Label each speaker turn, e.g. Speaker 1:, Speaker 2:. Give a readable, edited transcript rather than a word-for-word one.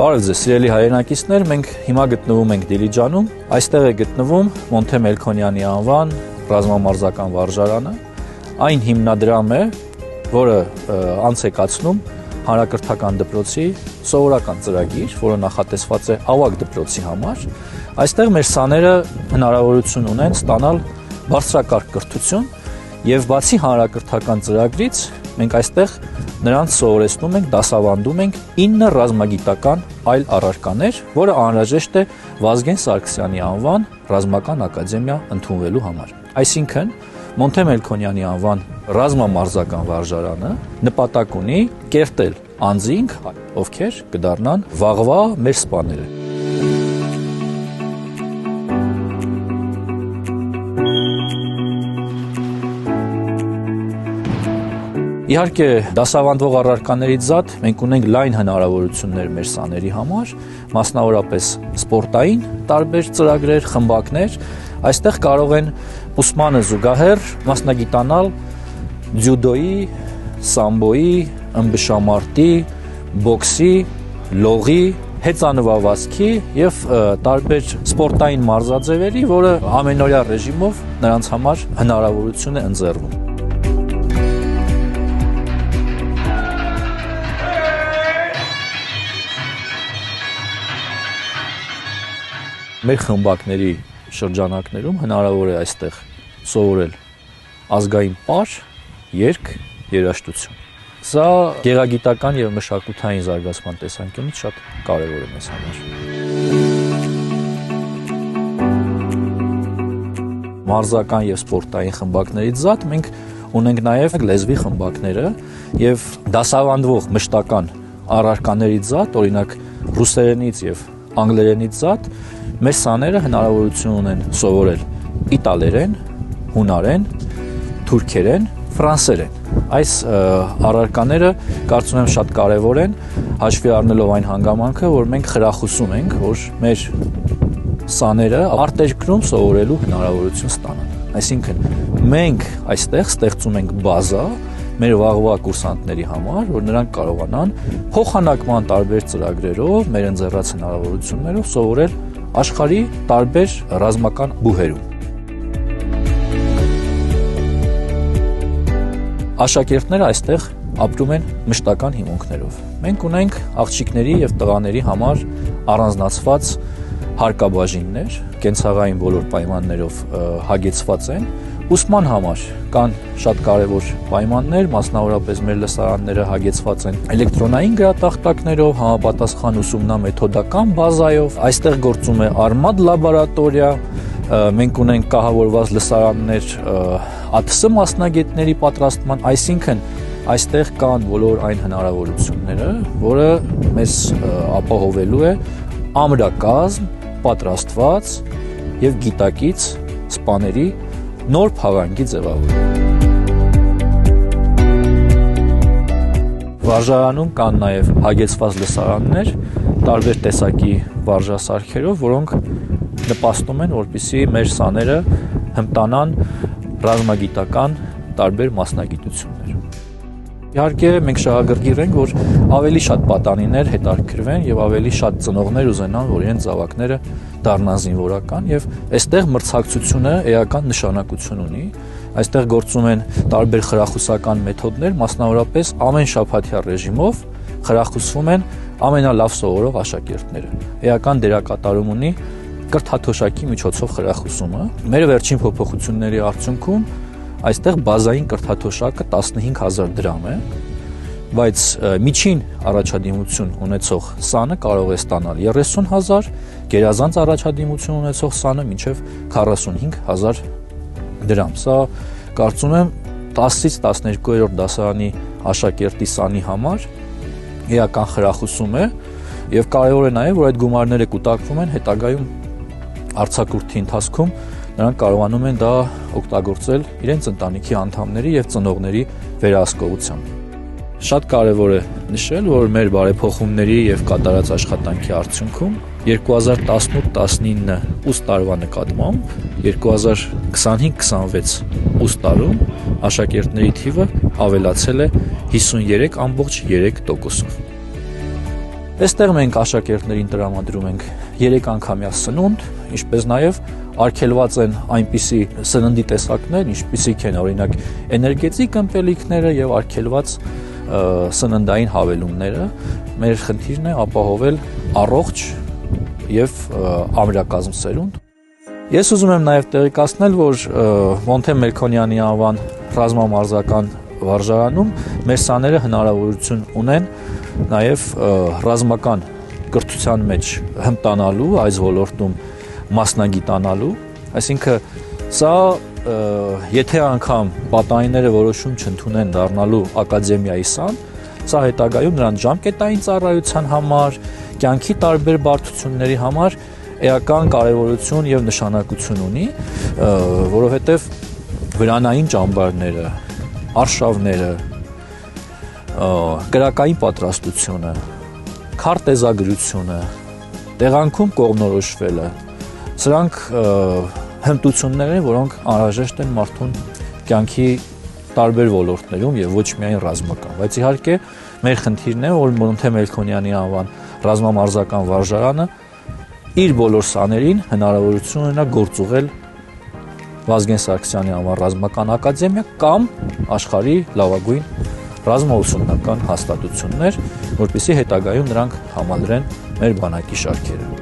Speaker 1: Բարև ձեզ, սիրելի հայրենակիցներ, մենք հիմա գտնվում ենք Դիլիջանում, այստեղ է գտնվում Մոնթե Մելքոնյանի անվան ռազմամարզական վարժարանը, այն հիմնադրամ է, որը անց է կացնում հանրակրթական դպրոցի սովորական ծրագիր, որը նախատեսված է ավագ դպրոցի համար, այստեղ մեր սաները հնարավորություն ունեն ստանալ բարձրակարգ կրթություն եւ բացի հանրակրթական ծրագրից մենք այստեղ նրանց սովորեցնում ենք, դասավանդում ենք 9 ռազմագիտական այլ առարկաներ, որը անհրաժեշտ է Վազգեն Սարգսյանի անվան ռազմական ակադեմիա ընդունվելու համար։ Այսինքն Մոնթե Մելքոնյանի անվան ռազմամարզական վարժարանը նպատակ ունի կերտել անձինք, ովքեր կդառնան վաղվա մեր սպաները։ Իհարկե, դասավանդվող առարկաներից զատ մենք ունենք լայն հնարավորություններ մեր սաների համար, մասնավորապես սպորտային տարբեր ծրագրեր, խմբակներ, այստեղ կարող են ուսմանը զուգահեռ մասնագիտանալ ձյուդոյի, սամբոյի, ըմբշամարտի, բոքսի, լողի, հեծանվավազքի եւ տարբեր սպորտային մարզաձևերի, որը ամենօրյա ռեժիմով նրանց համար հնարավորություն է ընձեռվում։ Մեր խմբակների շրջանակներում հնարավոր է այստեղ սովորել ազգային պար, երգ, երաժշտություն։ Սա գեղագիտական եւ մշակութային զարգացման տեսանկյունից շատ կարեւոր է մեզ համար։ Մարզական եւ սպորտային խմբակներից զատ մենք ունենք նաեւ լեզվի խմբակները եւ դասավանդվող մշտական առարկաներից զատ, օրինակ ռուսերենից եւ անգլերենից զատ մեր սաները հնարավորություն ունեն սովորել իտալերեն, հունարեն, թուրքերեն, ֆրանսերեն։ Այս առարկաները կարծում եմ շատ կարևոր են, հաշվի առնելով այն հանգամանքը, որ մենք խրախուսում ենք, որ մեր սաները արտերկրում սովորելու հնարավորություն ստանան։ Այսինքն մենք այստեղ ստեղծում ենք բազա մեր վաղվա կուրսանտների համար, որ նրանք կարողանան փոխանակման տարբեր ծրագրերով, մեր ընձեռած հնարավորություններով սովորել աշխարհի տարբեր ռազմական բուհերում։ Աշակերտները այստեղ ապրում են մշտական հիմունքներով։ Մենք ունենք աղջիկների եւ տղաների համար առանձնացված հարկաբաժիններ, կենցաղային բոլոր պայմաններով հագեցված են։ Ուսման համար կան շատ կարևոր պայմաններ, մասնավորապես մեր լսարանները հագեցված են էլեկտրոնային գրատախտակներով, համապատասխան ուսումնամեթոդական բազայով, այստեղ գործում է Արմադ լաբորատորիա, մենք ունենք կահավորված լսարաններ ԱԹՍ մասնագետների պատրաստման, այսինքն այստեղ կան բոլոր այն հնարավորությունները, որը մեզ ապահովելու է ամրակազմ, պատրաստված եւ գիտակից սպաների նոր փաղանգի ձևավորում։ Վարժարանում կան նաև հագեցված լսարաններ տարբեր տեսակի վարժասարքերով, որոնք նպաստում են, որպեսզի մեր սաները հմտանան ռազմագիտական տարբեր մասնագիտություններ։ Իհարկե, մենք շահագրգիռ ենք, որ ավելի շատ պատանիներ հետաքրքրվեն եւ ավելի շատ ծնողներ ուզենան, որ իրենց զավակները դառնան զինվորական եւ այստեղ մրցակցությունը էական նշանակություն ունի։ Այստեղ գործում են տարբեր խրախուսական մեթոդներ, մասնավորապես ամեն շաբաթյա ռեժիմով խրախուսվում են ամենալավ սովորող աշակերտները։ Էական դերակատարում ունի կրթաթոշակի միջոցով խրախուսումը։ Մեր վերջին փոփոխությունների արդյունքում այստեղ բազային կրթաթոշակը 15000 դրամ է, բայց միջին առաջադիմություն ունեցող սանը կարող է ստանալ 30000, գերազանց առաջադիմություն ունեցող սանը մինչև 45000 դրամ։ Սա կարծում եմ 10-ից 12-րդ դասարանի աշակերտի սանի համար էական խրախուսում է եւ կարեւոր է նաեւ, որ այդ գումարները կուտակվում են հետագայում արձակուրդի ընթացքում նրանք կարողանում են դա օգտագործել իրենց ընտանիքի անդամների եւ ծնողների վերահսկողությամբ։ Շատ կարեւոր է նշել, որ մեր բարեփոխումների եւ կատարած աշխատանքի արդյունքում 2018-19 ուստ տարվա նկատմամբ 2025-26 ուստ տարում աշակերտների թիվը ավելացել է 53.3%-ով։ Այստեղ մենք աշակերտներին տրամադրում ենք 3 անգամյա սնունդ, ինչպես նաև արգելված են այնպիսի սննդի տեսակներ, ինչպիսիք են օրինակ էներգետիկ ըմպելիքները եւ արգելված սննդային հավելումները։ Մեր խնդիրն է ապահովել առողջ եւ ամրակազմ սերունդ։ Ես ուզում եմ նաև տեղեկացնել, որ Մոնթե Մելքոնյանի անվան ռազմամարզական վարժարանում մեր սաները հնարավորություն ունեն նաև ռազմական կրթության մեջ հմտանալու, այս ոլորտում մասնագիտանալու, այսինքն սա եթե անգամ պատանիները որոշում չընդունեն դառնալու ակադեմիայի սան, սա հետագայում նրանց ժամկետային ծառայության համար, կյանքի տարբեր բարդությունների համար էական կարևորություն եւ նշանակություն ունի, որովհետեւ վրանային ճամբարները, արշավները, կրակային պատրաստությունը, քարտեզագրությունը, տեղանքում կողմնորոշվելը, սրանք հմտություններ են, որոնք անհրաժեշտ են մարդուն կյանքի տարբեր ոլորտներում եւ ոչ միայն ռազմական, բայց իհարկե մեր խնդիրն է, որ Մոնթե Մելքոնյանի անվան ռազմամարզական վարժարանը իր բոլոր սաներին հնարավորություն ունենա գործուղել Վազգեն Սարգսյանի անվան ռազմական ակադեմիա կամ աշխարհի լավագույն ռազմաուսումնական հաստատություններ, որպեսզի հետագայում նրանք համալրեն մեր բանակի շարքերը։